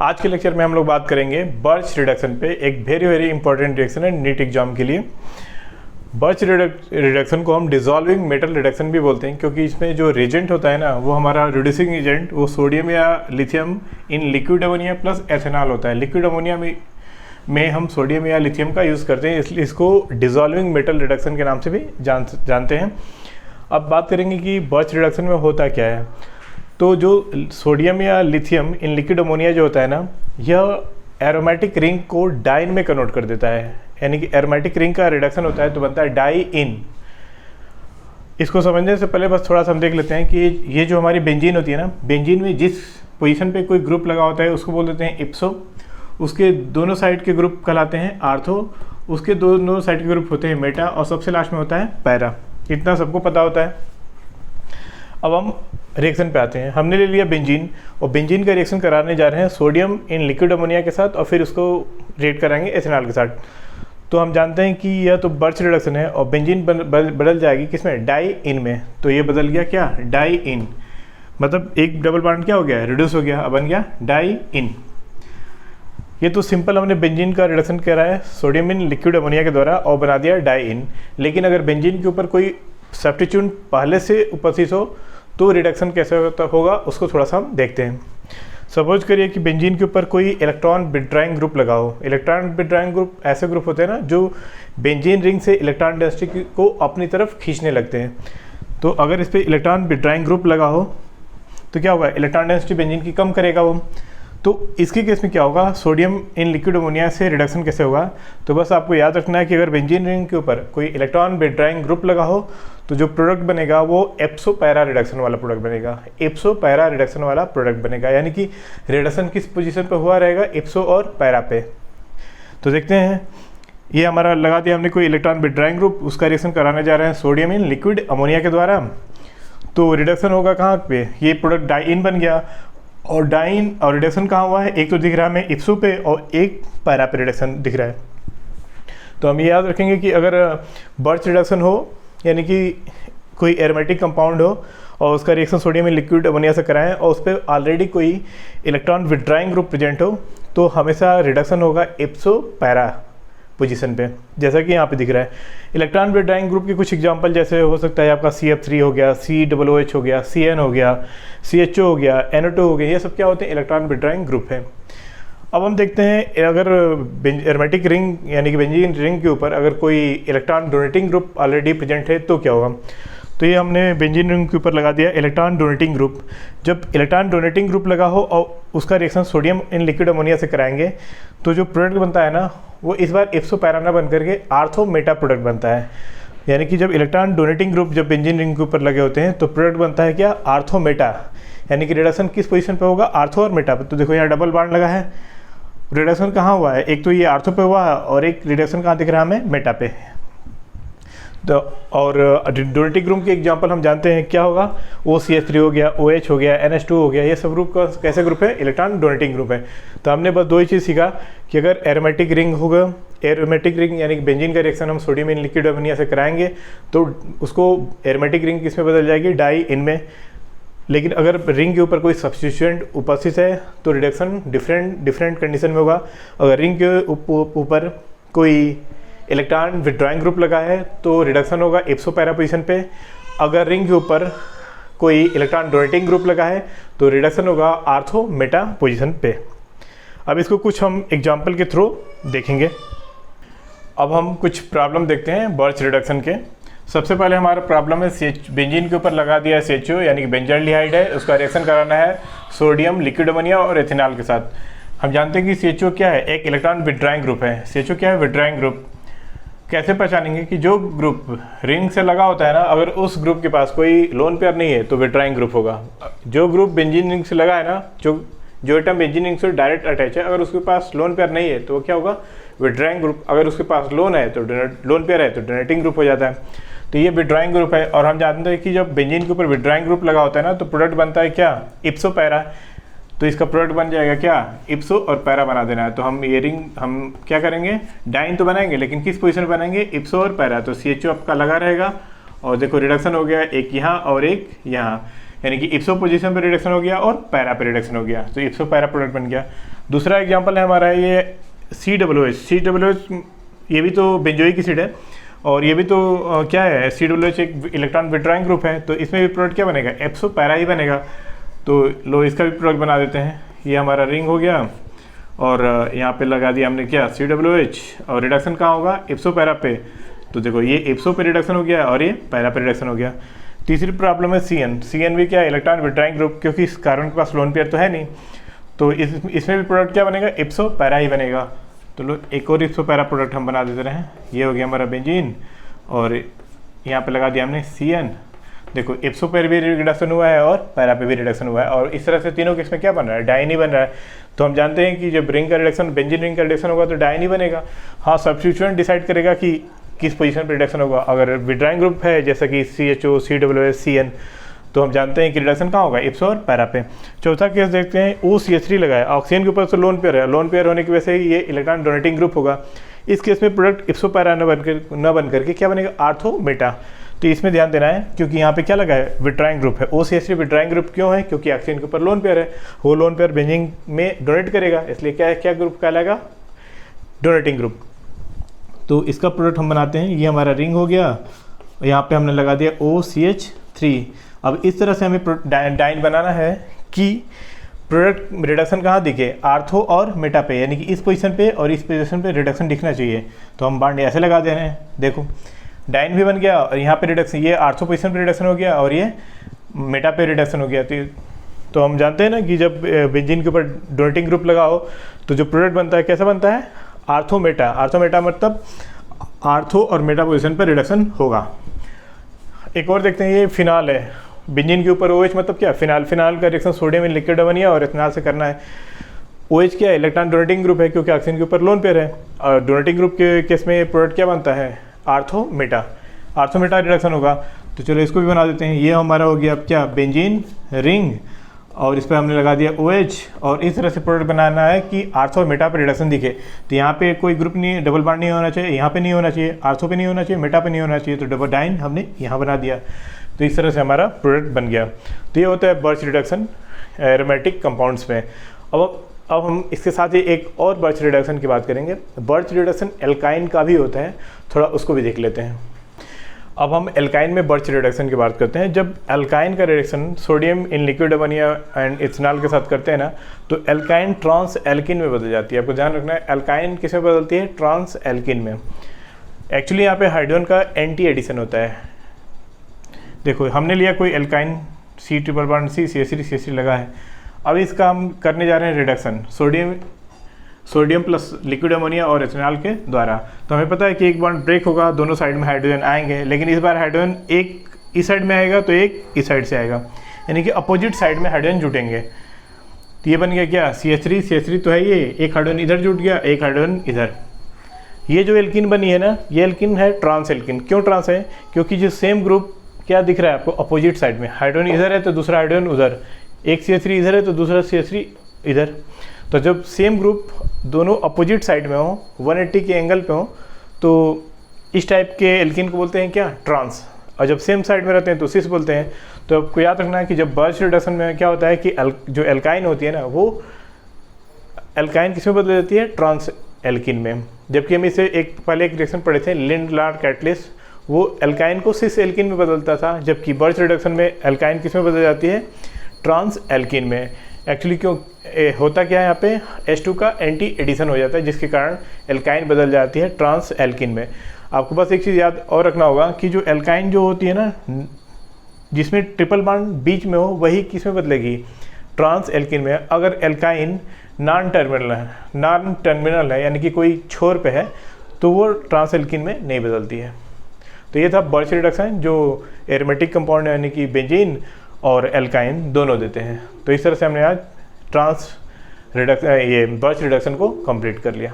आज के लेक्चर में हम लोग बात करेंगे बर्च रिडक्शन पे। एक वेरी इंपॉर्टेंट रिएक्शन है नीट एग्जाम के लिए। बर्च रिडक्शन को हम डिसॉल्विंग मेटल रिडक्शन भी बोलते हैं, क्योंकि इसमें जो रिएजेंट होता है ना, वो हमारा रिड्यूसिंग एजेंट वो सोडियम या lithium in liquid ammonia plus ethanol होता है। लिक्विड अमोनिया में हम सोडियम या लिथियम का यूज़ करते हैं, इसलिए इसको डिसॉल्विंग मेटल रिडक्शन के नाम से भी जानते हैं। अब बात करेंगे कि बर्च रिडक्शन में होता क्या है। तो जो सोडियम या लिथियम इन लिक्विड अमोनिया जो होता है ना, यह एरोमेटिक रिंग को डाइन में कन्वर्ट कर देता है। यानी कि एरोमेटिक रिंग का रिडक्शन होता है तो बनता है डाई इन। इसको समझने से पहले बस थोड़ा सा हम देख लेते हैं कि ये जो हमारी बेंजीन होती है ना, बेंजीन में जिस पोजीशन पे कोई ग्रुप लगा होता है उसको बोल देते हैं इप्सो। उसके दोनों साइड के ग्रुप कहलाते हैं आर्थो। उसके दोनों साइड के ग्रुप होते हैं मेटा, और सबसे लास्ट में होता है पैरा। इतना सबको पता होता है। अब हम रिएक्शन पे आते हैं। हमने ले लिया बेंजीन, और बेंजीन का रिएक्शन कराने जा रहे हैं सोडियम इन लिक्विड अमोनिया के साथ, और फिर उसको रिएक्ट कराएंगे एथेनॉल के साथ। तो हम जानते हैं कि यह तो बर्च रिडक्शन है, और बेंजीन बदल जाएगी किसमें, डाई इन में। तो ये बदल गया क्या, डाई इन। मतलब एक डबल बॉन्ड क्या हो गया, रिड्यूस हो गया, अब बन गया डाई इन। ये तो सिंपल हमने बेंजीन का रिडक्शन करा है सोडियम इन लिक्विड अमोनिया के द्वारा और बना दिया डाई इन। लेकिन अगर बेंजीन के ऊपर कोई सब्स्टिट्यूएंट पहले से उपस्थित हो तो रिडक्शन कैसे होगा उसको थोड़ा सा हम देखते हैं। सपोज करिए कि बेंजीन के ऊपर कोई इलेक्ट्रॉन विड्रॉइंग ग्रुप लगा हो। इलेक्ट्रॉन विड्रॉइंग ग्रुप ऐसे ग्रुप होते हैं ना जो बेंजीन रिंग से इलेक्ट्रॉन डेंसिटी को अपनी तरफ खींचने लगते हैं। तो अगर इस पर इलेक्ट्रॉन विड्रॉइंग ग्रुप लगा हो तो क्या होगा, इलेक्ट्रॉन डेंसिटी बेंजीन की कम करेगा वो। तो इसके केस में क्या होगा, सोडियम इन लिक्विड अमोनिया से रिडक्शन कैसे होगा। तो बस आपको याद रखना है कि अगर बेंजीन रिंग के ऊपर कोई इलेक्ट्रॉन विड्रॉइंग ग्रुप लगा हो तो जो प्रोडक्ट बनेगा वो एप्सो पैरा रिडक्शन वाला प्रोडक्ट बनेगा। एप्सो पैरा रिडक्शन वाला प्रोडक्ट बनेगा, यानी कि रिडक्शन किस पोजीशन पे हुआ रहेगा, एप्सो और पैरा पे। तो देखते हैं, ये हमारा लगा दिया हमने कोई इलेक्ट्रॉन विड्रॉइंग ग्रुप, उसका रिएक्शन कराने जा रहे हैं सोडियम इन लिक्विड अमोनिया के द्वारा। तो रिडक्शन होगा कहाँ पे, ये प्रोडक्ट डाई इन बन गया। और डाइन और रिडक्शन कहाँ हुआ है, एक तो दिख रहा है हमें इप्सो पे और एक पैरा पे रिडक्शन दिख रहा है। तो हम ये याद रखेंगे कि अगर बर्च रिडक्शन हो, यानी कि कोई एरोमेटिक कंपाउंड हो और उसका reaction sodium in liquid ammonia से कराएं और उस पर ऑलरेडी कोई इलेक्ट्रॉन विड्रॉइंग ग्रुप प्रेजेंट हो, तो हमेशा रिडक्शन होगा इप्सो पैरा पोजीशन पे, जैसा कि यहाँ पे दिख रहा है। इलेक्ट्रॉन विड्रॉइंग ग्रुप के कुछ एग्जांपल जैसे हो सकता है आपका CF3 हो गया, COOH हो गया, CN हो गया, CHO हो गया, NO2 हो गया। ये सब क्या होते हैं, इलेक्ट्रॉन विड्रॉइंग ग्रुप है। अब हम देखते हैं, अगर एरोमेटिक रिंग यानी कि बेंजीन रिंग के ऊपर अगर कोई electron donating group already present है तो क्या होगा। तो ये हमने बेंजीन रिंग के ऊपर लगा दिया इलेक्ट्रॉन डोनेटिंग ग्रुप। जब इलेक्ट्रॉन डोनेटिंग ग्रुप लगा हो और उसका reaction sodium in liquid ammonia से कराएंगे तो जो प्रोडक्ट बनता है ना, वो इस बार इप्सो पैरा ना बन करके आर्थो मेटा प्रोडक्ट बनता है। यानी कि जब इलेक्ट्रॉन डोनेटिंग ग्रुप जब बेंजीन रिंग के ऊपर लगे होते हैं तो प्रोडक्ट बनता है क्या, आर्थो मेटा। यानी कि रिडक्शन किस पोजीशन पे होगा, आर्थो और मेटा पे। तो देखो यहाँ डबल बॉन्ड लगा है, रिडक्शन कहाँ हुआ है, एक तो ये आर्थो पे हुआ है और एक रिडक्शन कहाँ दिख रहा है हमें, मेटा पे। तो और डोनेटिक ग्रुप के एग्जांपल हम जानते हैं क्या होगा, OCH3 हो गया, OH हो गया, NH2 हो गया। ये सब ग्रुप का कैसे ग्रुप है, इलेक्ट्रॉन डोनेटिंग ग्रुप है। तो हमने बस दो ही चीज़ सीखा कि अगर एरोमेटिक रिंग होगा, एरोमेटिक रिंग यानी कि बेंजीन का रिएक्शन हम सोडियम इन लिक्विड अमोनिया से कराएंगे तो उसको एरोमेटिक रिंग किस में बदल जाएगी, डाई इन में। लेकिन अगर रिंग के ऊपर कोई सब्स्टिट्यूएंट उपस्थित है तो रिडक्शन डिफरेंट कंडीशन में होगा। अगर रिंग के ऊपर कोई इलेक्ट्रॉन विड्रॉइंग ग्रुप लगा है तो रिडक्शन होगा इप्सो पैरा पोजीशन पे। अगर रिंग के ऊपर कोई इलेक्ट्रॉन डोनेटिंग ग्रुप लगा है तो रिडक्शन होगा आर्थो मेटा पोजीशन पे। अब इसको कुछ हम एग्जांपल के थ्रू देखेंगे। अब हम कुछ प्रॉब्लम देखते हैं बर्च रिडक्शन के। सबसे पहले हमारा प्रॉब्लम है बेंजीन के ऊपर लगा दिया CHO यानी कि बेंजाल्डिहाइड है, उसका रिएक्शन कराना है सोडियम लिक्विड अमोनिया और एथेनॉल के साथ। हम जानते हैं कि CHO क्या है, एक इलेक्ट्रॉन विड्रॉइंग ग्रुप है। CHO क्या है, विड्रॉइंग ग्रुप। कैसे पहचानेंगे कि जो ग्रुप रिंग से लगा होता है ना, अगर उस ग्रुप के पास कोई लोन पेयर नहीं है तो विड्रॉइंग ग्रुप होगा। जो ग्रुप बेंजीन रिंग से लगा है ना, जो एटम बेंजीन रिंग से डायरेक्ट अटैच है, अगर उसके पास लोन पेयर नहीं है तो वो क्या होगा, विड्रॉइंग ग्रुप। अगर उसके पास लोन है तो लोन पेयर है तो डोनेटिंग ग्रुप हो जाता है। तो ये विड्रॉइंग ग्रुप है। और हम जानते हैं कि जब बेंजीन के ऊपर विड्रॉइंग ग्रुप लगा होता है ना तो प्रोडक्ट बनता है क्या, इप्सो पैरा। तो इसका प्रोडक्ट बन जाएगा क्या, इप्सो और पैरा बना देना है। तो हम ये रिंग हम क्या करेंगे, डाइन तो बनाएंगे लेकिन किस पोजीशन में बनाएंगे, इप्सो और पैरा। तो CHO आपका लगा रहेगा और देखो रिडक्शन हो गया, एक यहाँ और एक यहाँ। यानी कि इप्सो पोजीशन पे रिडक्शन हो गया और पैरा पे रिडक्शन हो गया, तो इप्सो पैरा प्रोडक्ट बन गया। दूसरा एग्जांपल है हमारा ये COOH। ये भी तो बेंजोइक एसिड है और ये भी तो क्या है, COOH एक इलेक्ट्रॉन विड्रॉइंग ग्रुप है, तो इसमें भी प्रोडक्ट क्या बनेगा, इप्सो पैरा ही बनेगा। तो लो इसका भी प्रोडक्ट बना देते हैं। ये हमारा रिंग हो गया और यहाँ पे लगा दिया हमने क्या, COOH, और रिडक्शन कहाँ होगा, इप्सो पैरा पे। तो देखो ये इप्सो पे रिडक्शन हो गया और ये पैरा पे रिडक्शन हो गया। तीसरी प्रॉब्लम है CN भी क्या है, इलेक्ट्रॉन विड्रॉइंग ग्रुप, क्योंकि इस कार्बन के पास लोन पेयर तो है नहीं, तो इसमें भी प्रोडक्ट क्या बनेगा, इप्सो पैरा ही बनेगा। तो लो एक और इप्सो पैरा प्रोडक्ट हम बना देते रहे। ये हो गया हमारा बेंजीन और यहाँ पे लगा दिया हमने CN। देखो इप्सो पर भी रिडक्शन हुआ है और पैरा पे भी रिडक्शन हुआ है, और इस तरह से तीनों केस में क्या बन रहा है, डाइन ही बन रहा है। तो हम जानते हैं कि जब रिंग का रिडक्शन, बेंजीन रिंग का रिडक्शन होगा तो डाइन ही बनेगा। हाँ, सब्स्टिट्यूएंट डिसाइड करेगा कि किस पोजीशन पर रिडक्शन होगा। अगर विड्रॉइंग ग्रुप है जैसा कि CHO, COOH, CN, तो हम जानते हैं कि रिडक्शन कहाँ होगा, इप्सो और पैरा पे। चौथा केस देखते हैं, OCH3 लगा है, ऑक्सीजन के ऊपर तो लोन पेयर है, लोन पेयर होने की वजह से ये इलेक्ट्रॉन डोनेटिंग ग्रुप होगा। इस केस में प्रोडक्ट इप्सो पैरा न बन करके क्या बनेगा, आर्थो मेटा। तो इसमें ध्यान देना है क्योंकि यहाँ पे क्या लगा है, विड्रॉइंग ग्रुप है। OCH3 विड्रॉइंग ग्रुप क्यों है, क्योंकि ऑक्सीजन के ऊपर लोन पेयर है, वो लोन पेयर बेंजीन में डोनेट करेगा, इसलिए क्या ग्रुप कहलाएगा, डोनेटिंग ग्रुप। तो इसका प्रोडक्ट हम बनाते हैं। ये हमारा रिंग हो गया, यहाँ पे हमने लगा दिया OCH3। अब इस तरह से हमें डाइन बनाना है कि प्रोडक्ट रिडक्शन कहाँ दिखे, आर्थो और मेटा पे, यानी कि इस पोजीशन पे और इस पोजीशन पे रिडक्शन दिखना चाहिए। तो हम बांड ऐसे लगा दे रहे हैं, देखो डाइन भी बन गया और यहाँ पे रिडक्शन, ये आर्थो पोजीशन पे रिडक्शन हो गया और ये मेटा पे रिडक्शन हो गया। तो हम जानते हैं ना कि जब बेंजीन के ऊपर डोनेटिंग ग्रुप लगाओ तो जो प्रोडक्ट बनता है कैसा बनता है, आर्थो मेटा। आर्थो मेटा मतलब आर्थो और मेटा पोजीशन पर रिडक्शन होगा। एक और देखते हैं, ये फिनाल है, बेंजीन के ऊपर OH मतलब क्या, फिनाल। फिनाल का reaction sodium in liquid ammonia और इथेनॉल से करना है। OH क्या है, इलेक्ट्रॉन डोनेटिंग ग्रुप है क्योंकि ऑक्सीजन के ऊपर लोन पेयर है, और डोनेटिंग ग्रुप के केस में प्रोडक्ट क्या बनता है, ortho Meta. Ortho Meta reduction होगा। तो चलो इसको भी बना देते हैं। ये हमारा हो गया अब क्या, बेंजीन रिंग, और इस पर हमने लगा दिया OH, और इस तरह से प्रोडक्ट बनाना है कि आर्थो और मेटा पे रिडक्शन दिखे। तो यहाँ पे कोई ग्रुप नहीं, डबल बॉन्ड नहीं होना चाहिए, यहाँ पे नहीं होना चाहिए, आर्थो पे नहीं होना चाहिए, मेटा पे नहीं होना चाहिए, तो डबल डाइन हमने यहाँ बना दिया। तो इस तरह से हमारा प्रोडक्ट बन गया। तो ये होता है बर्च रिडक्शन एरोमेटिक कंपाउंड्स में। अब हम इसके साथ ही एक और बर्च रिडक्शन की बात करेंगे। बर्च रिडक्शन एल्काइन का भी होता है, थोड़ा उसको भी देख लेते हैं। अब हम एल्काइन में बर्च रिडक्शन की बात करते हैं। जब एल्काइन का reduction sodium in liquid ammonia and ethanol के साथ करते हैं ना, तो एल्काइन ट्रांस एल्किन में बदल जाती है। आपको ध्यान रखना है, एल्काइन किस में बदलती है, ट्रांस एल्किन में। एक्चुअली यहाँ पे हाइड्रोजन का एंटी एडिशन होता है। देखो हमने लिया कोई alkyne, C triple bond C, CH3 लगा है। अब इसका हम करने जा रहे हैं reduction sodium plus liquid ammonia और इथेनॉल के द्वारा। तो हमें पता है कि एक बॉन्ड ब्रेक होगा, दोनों साइड में हाइड्रोजन आएंगे, लेकिन इस बार हाइड्रोजन एक इस साइड में आएगा तो एक इस साइड से आएगा, यानी कि अपोजिट साइड में हाइड्रोजन जुटेंगे। तो ये बन गया क्या, CH3 तो है ये, एक हाइड्रोजन इधर जुट गया, एक हाइड्रोजन इधर। ये जो एल्किन बनी है ना, ये एल्किन है ट्रांस एल्किन। क्यों ट्रांस है, क्योंकि जो सेम ग्रुप क्या दिख रहा है आपको, अपोजिट साइड में हाइड्रोजन इधर है तो दूसरा हाइड्रोजन उधर, एक CH3 इधर है तो दूसरा CH3 इधर। तो जब सेम ग्रुप दोनों अपोजिट साइड में हो, 180 के एंगल पे हो, तो इस टाइप के एल्किन को बोलते हैं क्या, ट्रांस। और जब सेम साइड में रहते हैं तो सिस बोलते हैं। तो आपको याद रखना है कि जब बर्च रिडक्शन में क्या होता है कि जो एल्काइन होती है ना, वो एल्काइन किस में बदल जाती है, ट्रांस एल्किन में। जबकि हम इसे पहले एक रिएक्शन पढ़े थे, लिंड-लार्ड कैटलिस्ट, वो एल्काइन को सिस एल्किन में बदलता था, जबकि बर्च रिडक्शन में एल्काइन किस में बदल जाती है, ट्रांस एल्किन में। एक्चुअली क्यों होता क्या है, यहाँ पे H2 का एंटी एडिशन हो जाता है, जिसके कारण एल्काइन बदल जाती है ट्रांस एल्किन में। आपको बस एक चीज़ याद और रखना होगा कि जो एल्काइन जो होती है ना, जिसमें ट्रिपल बॉन्ड बीच में हो, वही किस में बदलेगी, ट्रांस एल्किन में। अगर एल्काइन नॉन टर्मिनल है, यानी कि कोई छोर पे है, तो वो ट्रांस एल्किन में नहीं बदलती है। तो ये था बर्च रिडक्शन, जो एरोमेटिक कंपाउंड यानी कि बेंजीन और एल्काइन दोनों देते हैं। तो इस तरह से हमने आज बर्च रिडक्शन को कंप्लीट कर लिया।